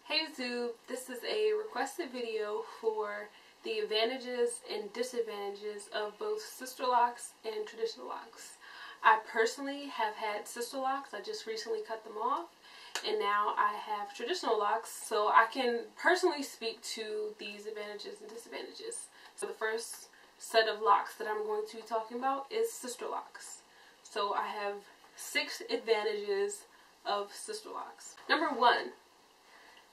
Hey YouTube, this is a requested video for the advantages and disadvantages of both Sisterlocks and Traditional Locs. I personally have had Sisterlocks. I just recently cut them off, and now I have Traditional Locs, so I can personally speak to these advantages and disadvantages. So the first set of locks that I'm going to be talking about is Sisterlocks. So I have 6 advantages of Sisterlocks. Number 1.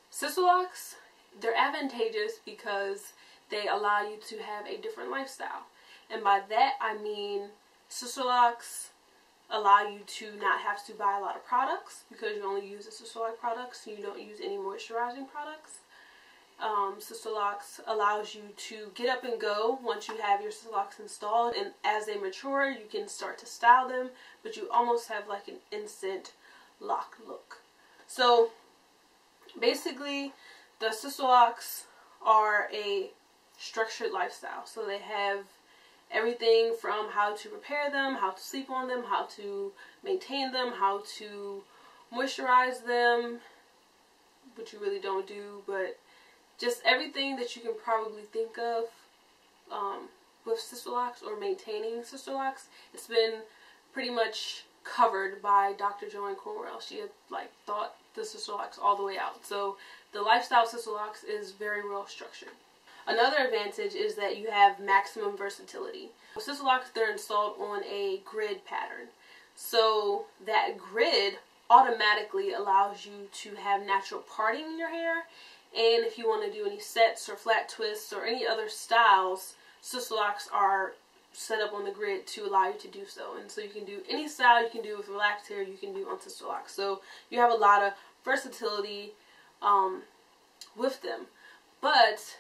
Sisterlocks, they're advantageous because they allow you to have a different lifestyle. And by that I mean Sisterlocks allow you to not have to buy a lot of products because you only use the Sisterlock products. You don't use any moisturizing products. Sisterlocks allows you to get up and go once you have your Sisterlocks installed, and as they mature you can start to style them, but you almost have like an instant lock look. So basically, the Sisterlocks are a structured lifestyle. So they have everything from how to repair them, how to sleep on them, how to maintain them, how to moisturize them, which you really don't do, but just everything that you can probably think of with Sisterlocks or maintaining Sisterlocks. It's been pretty much covered by Dr. Joanne Cornwell. She had thought the Sisterlocks all the way out. So the lifestyle of Sisterlocks is very well structured. Another advantage is that you have maximum versatility. With Sisterlocks, they're installed on a grid pattern. So that grid automatically allows you to have natural parting in your hair. And if you want to do any sets or flat twists or any other styles, Sisterlocks are set up on the grid to allow you to do so. And so you can do any style you can do with relaxed hair, you can do on Sisterlocks. So you have a lot of versatility with them. But,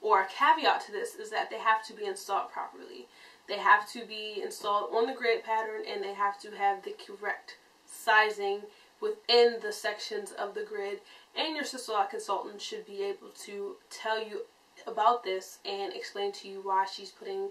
or a caveat to this, is that they have to be installed properly. They have to be installed on the grid pattern, and they have to have the correct sizing within the sections of the grid. And your Sisterlock consultant should be able to tell you about this and explain to you why she's putting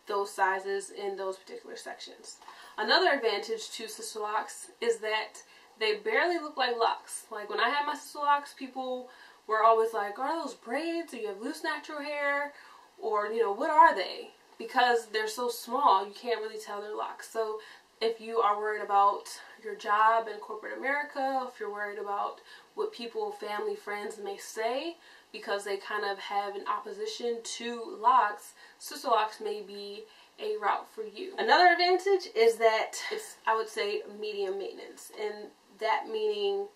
those sizes in those particular sections. Another advantage to Sisterlocks is that they barely look like locks. Like when I had my Sisterlocks, people were always like, are those braids? Do you have loose natural hair? Or, you know, what are they? Because they're so small, you can't really tell they're locks. So if you are worried about your job in corporate America, if you're worried about what people, family, friends may say, because they kind of have an opposition to locks, Sisterlocks may be a route for you. Another advantage is that it's, I would say, medium maintenance, and that meaning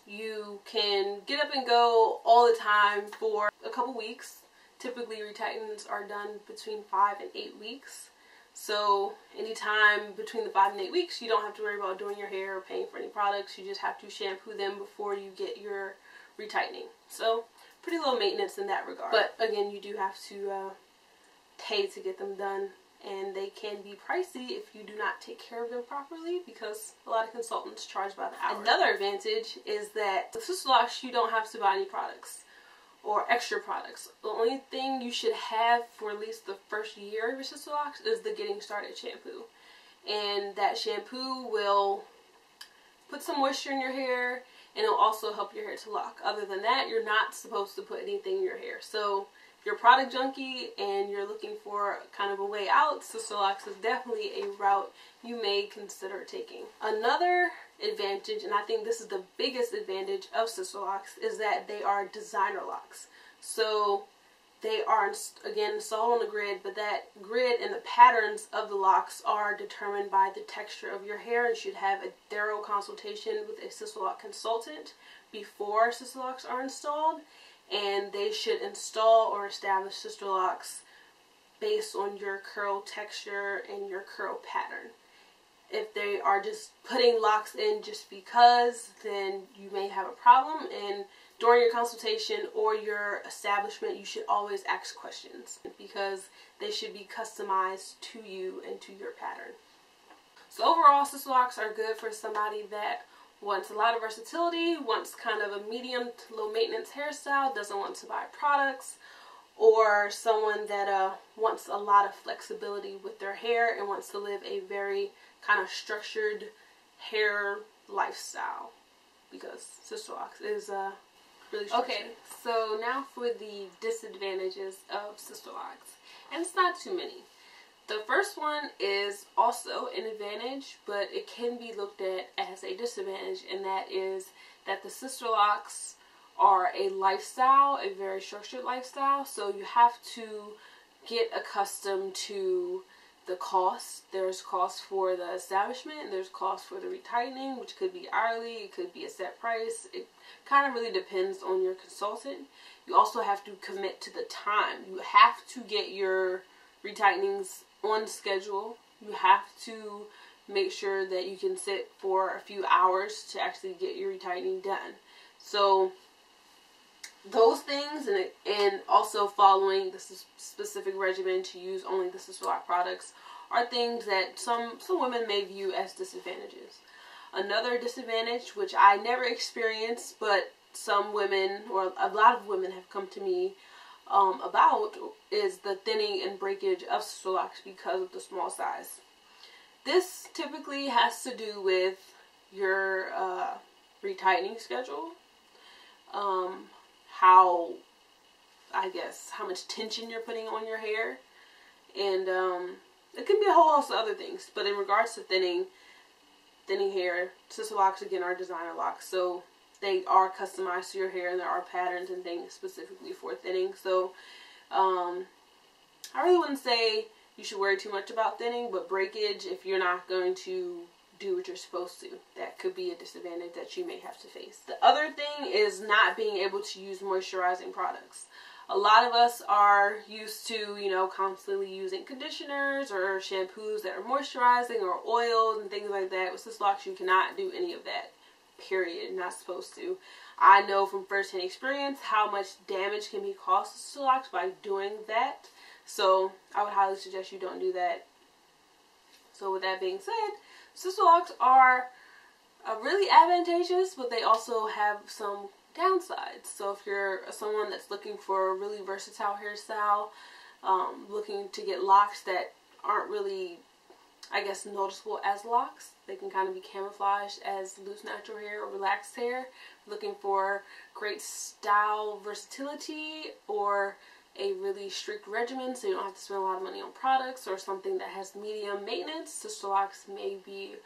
you can get up and go all the time for a couple weeks. Typically retightens are done between 5 and 8 weeks. So anytime between the 5 and 8 weeks, you don't have to worry about doing your hair or paying for any products. You just have to shampoo them before you get your retightening. So pretty low maintenance in that regard. But again, you do have to pay to get them done, and they can be pricey if you do not take care of them properly, because a lot of consultants charge by the hour. Another advantage is that with Sisterlocks, you don't have to buy any products or extra products. The only thing you should have for at least the first year of your Sisterlocks is the getting started shampoo. And that shampoo will put some moisture in your hair, and it'll also help your hair to lock. Other than that, you're not supposed to put anything in your hair. So if you're a product junkie and you're looking for kind of a way out, Sisterlocks is definitely a route you may consider taking. Another advantage, and I think this is the biggest advantage of Sisterlocks, is that they are designer locks. So they are, again, installed on the grid, but that grid and the patterns of the locks are determined by the texture of your hair. You should have a thorough consultation with a Sisterlock consultant before Sisterlocks are installed, and they should install or establish Sisterlocks based on your curl texture and your curl pattern. If they are just putting locks in just because, then you may have a problem, and during your consultation or your establishment, you should always ask questions, because they should be customized to you and to your pattern. So overall, Sisterlocks are good for somebody that wants a lot of versatility, wants kind of a medium to low maintenance hairstyle, doesn't want to buy products, or someone that wants a lot of flexibility with their hair and wants to live a very kind of structured hair lifestyle, because Sisterlocks is really structured. Okay, so now for the disadvantages of Sisterlocks. And it's not too many. The first one is also an advantage, but it can be looked at as a disadvantage, and that is that the Sisterlocks are a lifestyle, a very structured lifestyle, so you have to get accustomed to the cost. There's cost for the establishment, and there's cost for the retightening, which could be hourly, it could be a set price. It kind of really depends on your consultant. You also have to commit to the time. You have to get your retightenings on schedule. You have to make sure that you can sit for a few hours to actually get your retightening done. So those things, and also following the specific regimen to use only the Sisterlock products, are things that some women may view as disadvantages. Another disadvantage, which I never experienced, but some women, or a lot of women, have come to me about, is the thinning and breakage of Sisterlocks because of the small size. This typically has to do with your retightening schedule, how much tension you're putting on your hair, and it can be a whole host of other things. But in regards to thinning hair, Sisterlocks again are designer locks, so they are customized to your hair, and there are patterns and things specifically for thinning. So I really wouldn't say you should worry too much about thinning, but breakage, if you're not going to do what you're supposed to, that could be a disadvantage that you may have to face. The other thing is not being able to use moisturizing products. A lot of us are used to, constantly using conditioners or shampoos that are moisturizing, or oils and things like that. With Sisterlocks, you cannot do any of that. Period. You're not supposed to. I know from first-hand experience how much damage can be caused to Sisterlocks by doing that. So I would highly suggest you don't do that. So with that being said, Sisterlocks are really advantageous, but they also have some downsides. So if you're someone that's looking for a really versatile hairstyle, looking to get locks that aren't really, noticeable as locks, they can kind of be camouflaged as loose natural hair or relaxed hair, looking for great style versatility or a really strict regimen so you don't have to spend a lot of money on products, or something that has medium maintenance, Sisterlocks may be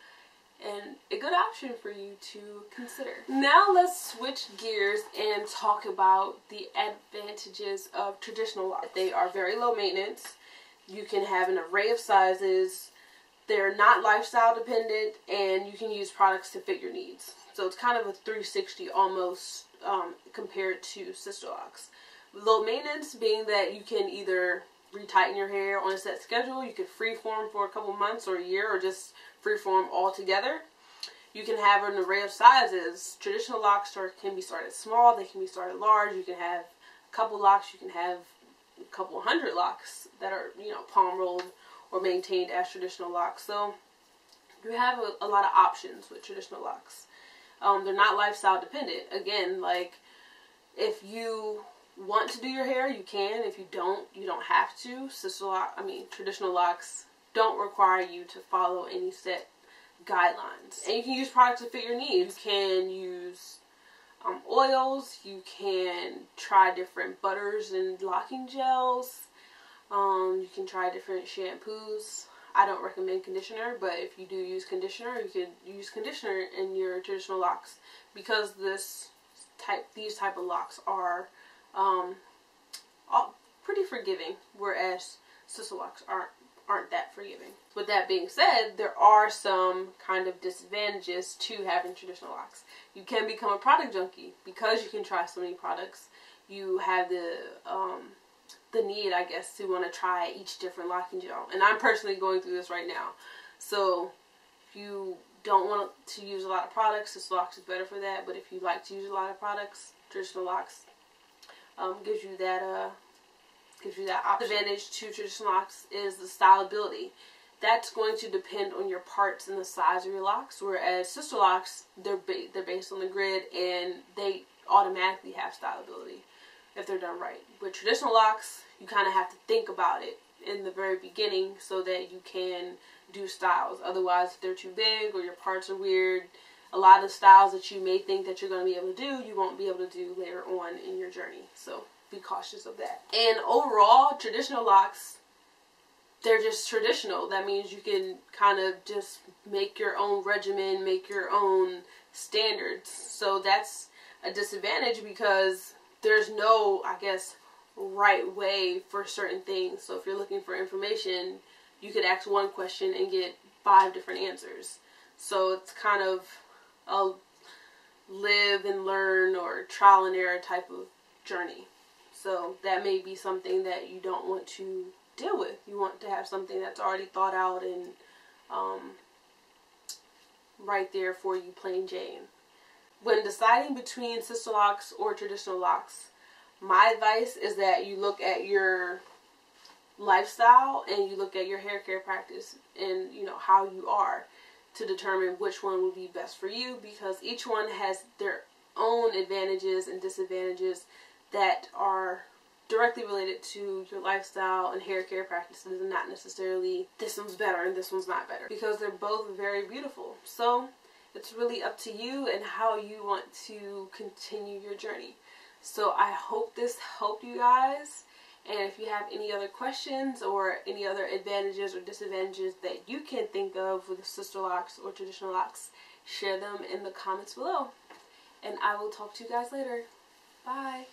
a good option for you to consider. Now let's switch gears and talk about the advantages of traditional locks. They are very low maintenance. You can have an array of sizes. They're not lifestyle dependent, and you can use products to fit your needs. So it's kind of a 360 almost compared to Sisterlocks. Low maintenance being that you can either retighten your hair on a set schedule, you could freeform for a couple months or a year, or just freeform altogether. You can have an array of sizes. Traditional locks can be started small, they can be started large. You can have a couple locks, you can have a couple hundred locks that are, palm rolled or maintained as traditional locks. So you have a lot of options with traditional locks. They're not lifestyle dependent. Again, like, if you want to do your hair, you can. If you don't have to. Traditional locks don't require you to follow any set guidelines. And you can use products to fit your needs. You can use oils. You can try different butters and locking gels. You can try different shampoos. I don't recommend conditioner, but if you do use conditioner, you can use conditioner in your traditional locks, because these type of locks are pretty forgiving, whereas Sisterlocks aren't that forgiving. With that being said, there are some kind of disadvantages to having traditional locks. You can become a product junkie because you can try so many products. You have the need, to want to try each different locking gel. And I'm personally going through this right now. So if you don't want to use a lot of products, Sisterlocks is better for that. But if you like to use a lot of products, traditional locks gives you that option. The advantage to traditional locks is the stylability. That's going to depend on your parts and the size of your locks, whereas Sisterlocks, they're based on the grid, and they automatically have stylability if they're done right. With traditional locks, you kind of have to think about it in the very beginning so that you can do styles. Otherwise, if they're too big or your parts are weird, a lot of styles that you may think that you're going to be able to do, you won't be able to do later on in your journey. So be cautious of that. And overall, traditional locks, they're just traditional. That means you can kind of just make your own regimen, make your own standards. So that's a disadvantage because there's no, I guess, right way for certain things. So if you're looking for information, you could ask one question and get 5 different answers. So it's kind of a live and learn or trial and error type of journey. So that may be something that you don't want to deal with. You want to have something that's already thought out and right there for you, plain Jane. When deciding between Sisterlocks or traditional locks, my advice is that you look at your lifestyle and you look at your hair care practice and how you are to determine which one will be best for you, because each one has their own advantages and disadvantages that are directly related to your lifestyle and hair care practices, and not necessarily this one's better and this one's not better, because they're both very beautiful. So it's really up to you and how you want to continue your journey. So I hope this helped you guys. And if you have any other questions or any other advantages or disadvantages that you can think of with Sisterlocks or traditional locks, share them in the comments below. And I will talk to you guys later. Bye.